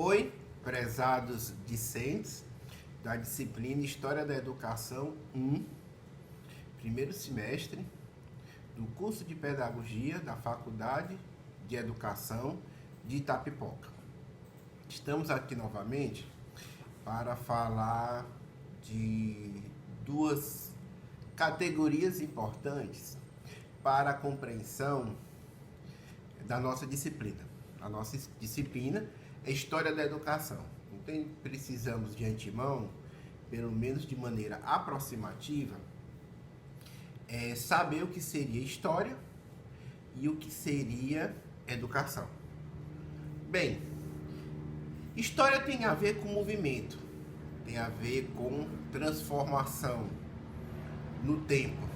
Oi, prezados discentes da disciplina História da Educação 1, primeiro semestre do curso de Pedagogia da Faculdade de Educação de Itapipoca. Estamos aqui novamente para falar de duas categorias importantes para a compreensão da nossa disciplina. A nossa disciplina é História da Educação. Então, precisamos de antemão, pelo menos de maneira aproximativa, saber o que seria história e o que seria educação. Bem, história tem a ver com movimento, tem a ver com transformação no tempo.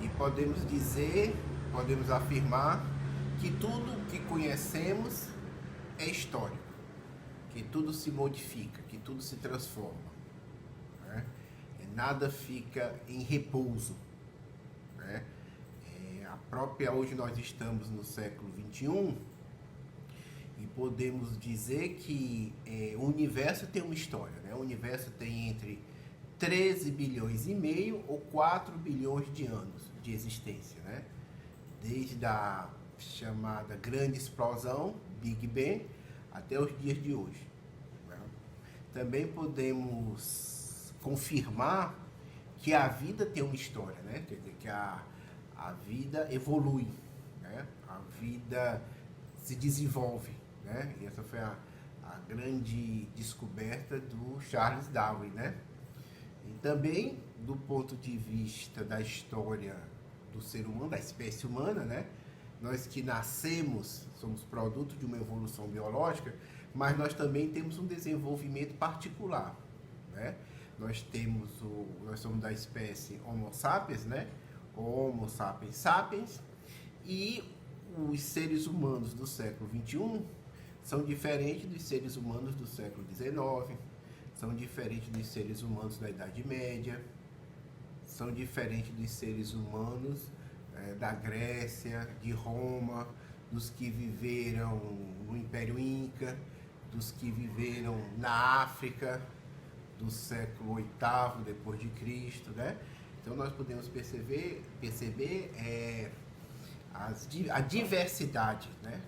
E podemos afirmar que tudo que conhecemos é histórico, que tudo se modifica, que tudo se transforma, né? Nada fica em repouso, né? Hoje nós estamos no século XXI e podemos dizer que o universo tem uma história, né? O universo tem entre 13 bilhões e meio ou 4 bilhões de anos de existência, né? Desde a chamada grande explosão, Big Bang, até os dias de hoje, né? Também podemos confirmar que a vida tem uma história, né? Quer dizer, que a vida evolui, né? A vida se desenvolve, né? E essa foi a grande descoberta do Charles Darwin, né? E também, do ponto de vista da história do ser humano, da espécie humana, né? Nós que nascemos, somos produto de uma evolução biológica, mas nós também temos um desenvolvimento particular, né? Nós somos da espécie Homo sapiens, né? Homo sapiens sapiens, e os seres humanos do século XXI são diferentes dos seres humanos do século XIX, são diferentes dos seres humanos da Idade Média, são diferentes dos seres humanos da Grécia, de Roma, dos que viveram no Império Inca, dos que viveram na África do século VIII depois de Cristo, né? Então nós podemos perceber a diversidade, né?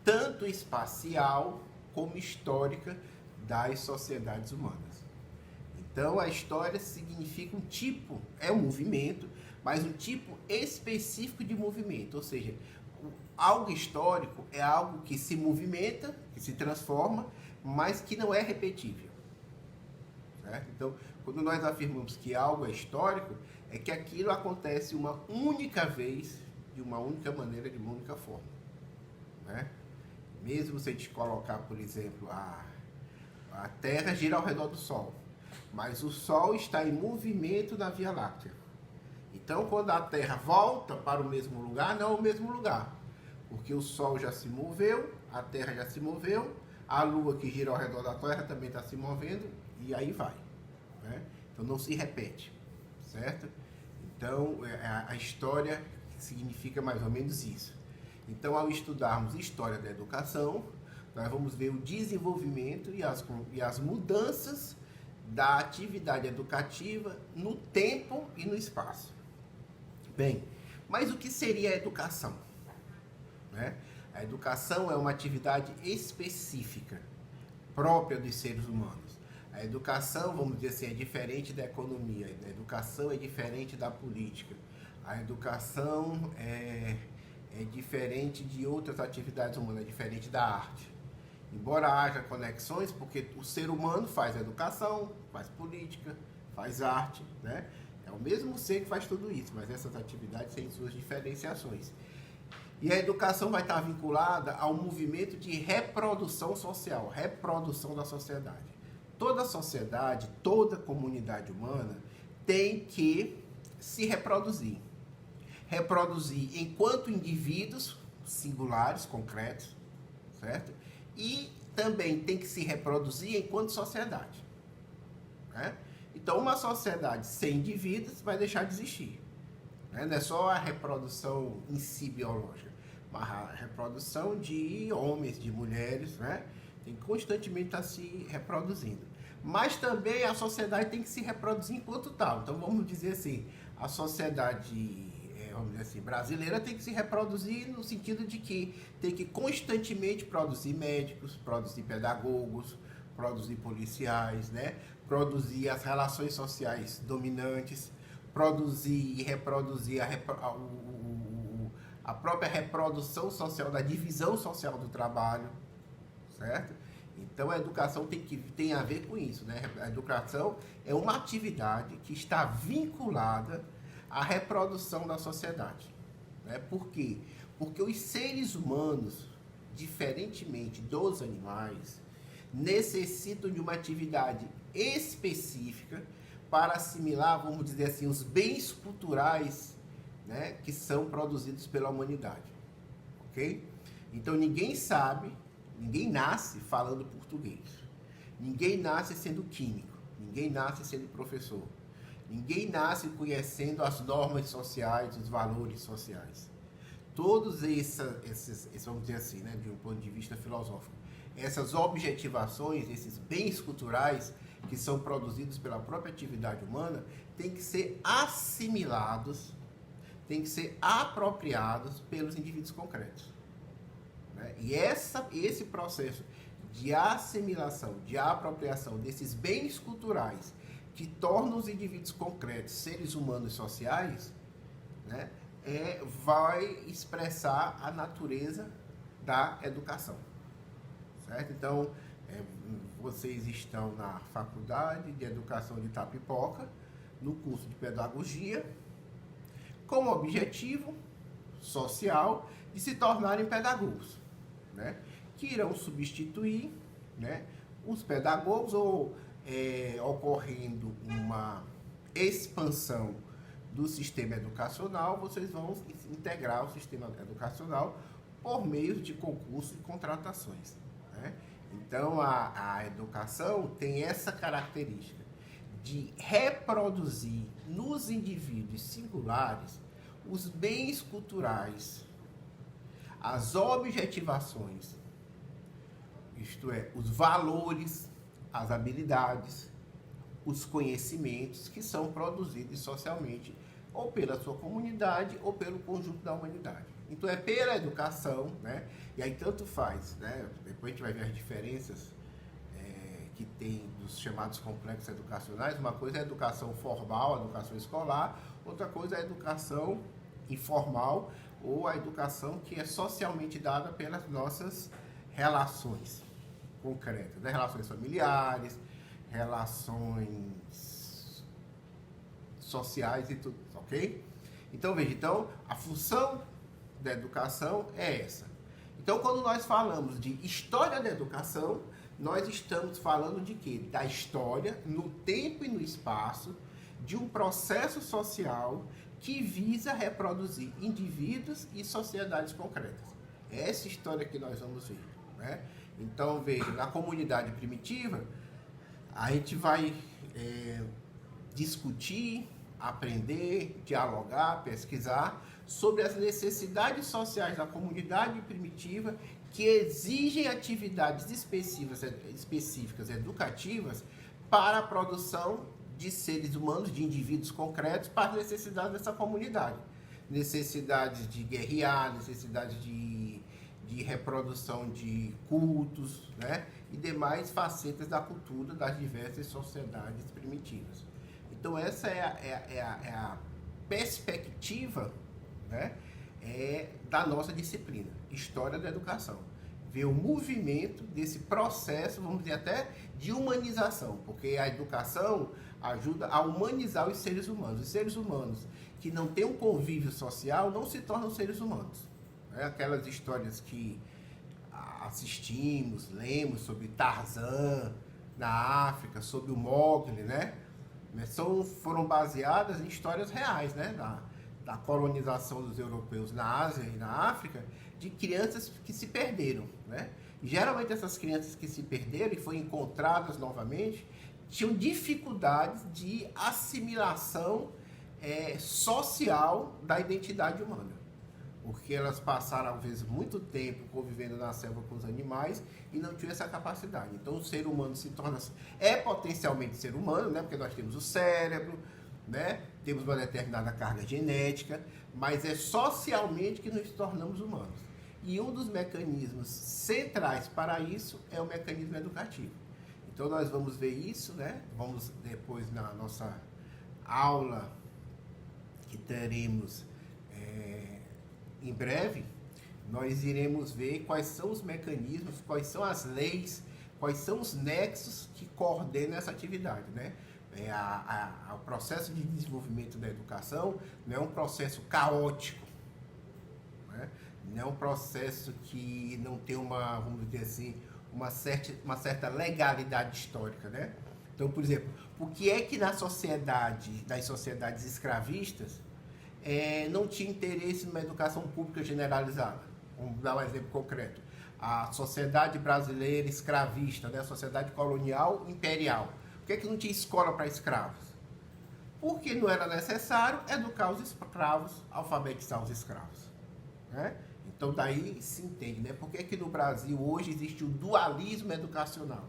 Tanto espacial como histórica das sociedades humanas. Então a história significa é um movimento, mas um tipo específico de movimento, ou seja, algo histórico é algo que se movimenta, que se transforma, mas que não é repetível, certo? Então, quando nós afirmamos que algo é histórico, é que aquilo acontece uma única vez, de uma única maneira, de uma única forma, né? Mesmo se a gente colocar, por exemplo, a Terra gira ao redor do Sol, mas o Sol está em movimento na Via Láctea. Então, quando a Terra volta para o mesmo lugar, não é o mesmo lugar, porque o Sol já se moveu, a Terra já se moveu, a Lua que gira ao redor da Terra também está se movendo, e aí vai, né? Então, não se repete, certo? Então, a história significa mais ou menos isso. Então, ao estudarmos História da Educação, nós vamos ver o desenvolvimento e as mudanças da atividade educativa no tempo e no espaço. Bem, mas o que seria a educação, né? A educação é uma atividade específica, própria dos seres humanos. A educação, vamos dizer assim, é diferente da economia, a educação é diferente da política, a educação é diferente de outras atividades humanas, é diferente da arte. Embora haja conexões, porque o ser humano faz educação, faz política, faz arte, né? É o mesmo ser que faz tudo isso, mas essas atividades têm suas diferenciações. E a educação vai estar vinculada ao movimento de reprodução social, reprodução da sociedade. Toda sociedade, toda comunidade humana tem que se reproduzir. Reproduzir enquanto indivíduos singulares, concretos, certo? E também tem que se reproduzir enquanto sociedade, né? Então, uma sociedade sem indivíduos vai deixar de existir, né? Não é só a reprodução em si biológica, uma reprodução de homens, de mulheres, né? Tem que constantemente estar se reproduzindo. Mas também a sociedade tem que se reproduzir enquanto tal. Então vamos dizer assim, a sociedade, vamos dizer assim, brasileira tem que se reproduzir no sentido de que tem que constantemente produzir médicos, produzir pedagogos, produzir policiais, né? Produzir as relações sociais dominantes, produzir e reproduzir a própria reprodução social, da divisão social do trabalho, certo? Então a educação tem a ver com isso, né? A educação é uma atividade que está vinculada à reprodução da sociedade, né? Por quê? Porque os seres humanos, diferentemente dos animais, necessitam de uma atividade específica para assimilar, vamos dizer assim, os bens culturais, né, que são produzidos pela humanidade, ok? Então ninguém nasce falando português, ninguém nasce sendo químico, ninguém nasce sendo professor, ninguém nasce conhecendo as normas sociais, os valores sociais. Todos esses vamos dizer assim, né, de um ponto de vista filosófico, essas objetivações, esses bens culturais que são produzidos pela própria atividade humana, têm que ser assimilados, têm que ser apropriados pelos indivíduos concretos, né? E esse processo de assimilação, de apropriação desses bens culturais que tornam os indivíduos concretos seres humanos sociais, né, vai expressar a natureza da educação. Certo? Então, vocês estão na Faculdade de Educação de Itapipoca, no curso de Pedagogia, com o objetivo social de se tornarem pedagogos, né? Que irão substituir, né, os pedagogos, ou ocorrendo uma expansão do sistema educacional, vocês vão integrar o sistema educacional por meio de concursos e contratações. Então, a educação tem essa característica de reproduzir nos indivíduos singulares os bens culturais, as objetivações, isto é, os valores, as habilidades, os conhecimentos que são produzidos socialmente, ou pela sua comunidade, ou pelo conjunto da humanidade. Então é pela educação, né? E aí tanto faz, né? Depois a gente vai ver as diferenças que tem dos chamados complexos educacionais. Uma coisa é a educação formal, a educação escolar, outra coisa é a educação informal, ou a educação que é socialmente dada pelas nossas relações concretas, né? Relações familiares, relações sociais e tudo, ok? Então veja, a função da educação é essa. Então, quando nós falamos de história da educação, nós estamos falando de quê? Da história no tempo e no espaço de um processo social que visa reproduzir indivíduos e sociedades concretas. É essa história que nós vamos ver, né? Então, veja, na comunidade primitiva, a gente vai discutir, aprender, dialogar, pesquisar sobre as necessidades sociais da comunidade primitiva que exigem atividades específicas educativas para a produção de seres humanos, de indivíduos concretos, para as necessidades dessa comunidade. Necessidades de guerrear, necessidades de reprodução de cultos, né? E demais facetas da cultura das diversas sociedades primitivas. Então essa é a perspectiva, né, da nossa disciplina, História da Educação. Ver o movimento desse processo, vamos dizer até, de humanização, porque a educação ajuda a humanizar os seres humanos. Os seres humanos que não têm um convívio social não se tornam seres humanos. Aquelas histórias que assistimos, lemos sobre Tarzan na África, sobre o Mowgli, né? Foram baseadas em histórias reais, né? Da colonização dos europeus na Ásia e na África, de crianças que se perderam, né? E geralmente essas crianças que se perderam e foram encontradas novamente tinham dificuldades de assimilação social da identidade humana. porque elas passaram, às vezes, muito tempo convivendo na selva com os animais e não tinham essa capacidade. Então, o ser humano se torna... É potencialmente ser humano, né? Porque nós temos o cérebro, né? Temos uma determinada carga genética, mas é socialmente que nos tornamos humanos. E um dos mecanismos centrais para isso é o mecanismo educativo. Então, nós vamos ver isso, né? Vamos depois, na nossa aula que teremos em breve, nós iremos ver quais são os mecanismos, quais são as leis, quais são os nexos que coordenam essa atividade, né? O processo de desenvolvimento da educação não é um processo caótico, né? Não é um processo que não tem vamos dizer assim, uma certa legalidade histórica, né? Então, por exemplo, por que é que nas sociedades escravistas, não tinha interesse numa educação pública generalizada? Vamos dar um exemplo concreto. A sociedade brasileira escravista, né? A sociedade colonial imperial. Por que é que não tinha escola para escravos? Porque não era necessário educar os escravos, alfabetizar os escravos, né? Então, daí se entende, né? Por que é que no Brasil hoje existe o dualismo educacional?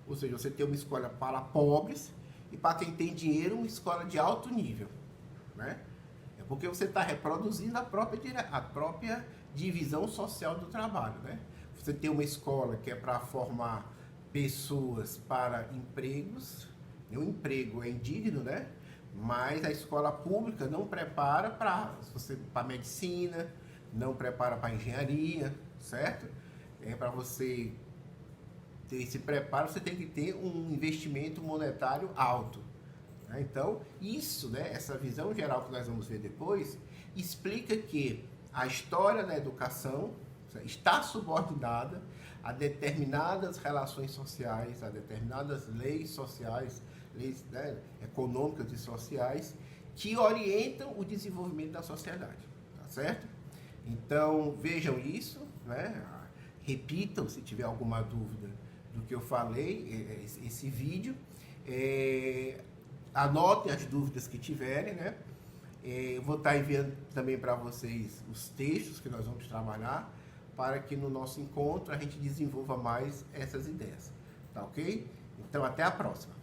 Ou seja, você tem uma escola para pobres e para quem tem dinheiro, uma escola de alto nível, né? É porque você está reproduzindo a própria divisão social do trabalho, né? Você tem uma escola que é para formar pessoas para empregos, e o emprego é indigno, né? Mas a escola pública não prepara para medicina, não prepara para engenharia, certo? Para você ter esse preparo, você tem que ter um investimento monetário alto, né? Então, isso, né, essa visão geral que nós vamos ver depois, explica que a história da educação está subordinada a determinadas relações sociais, a determinadas leis sociais, leis, né, econômicas e sociais, que orientam o desenvolvimento da sociedade, tá certo? Então, vejam isso, né? Repitam se tiver alguma dúvida do que eu falei, esse vídeo. Anotem as dúvidas que tiverem, né? Eu vou estar enviando também para vocês os textos que nós vamos trabalhar, para que no nosso encontro a gente desenvolva mais essas ideias, tá ok? Então, até a próxima!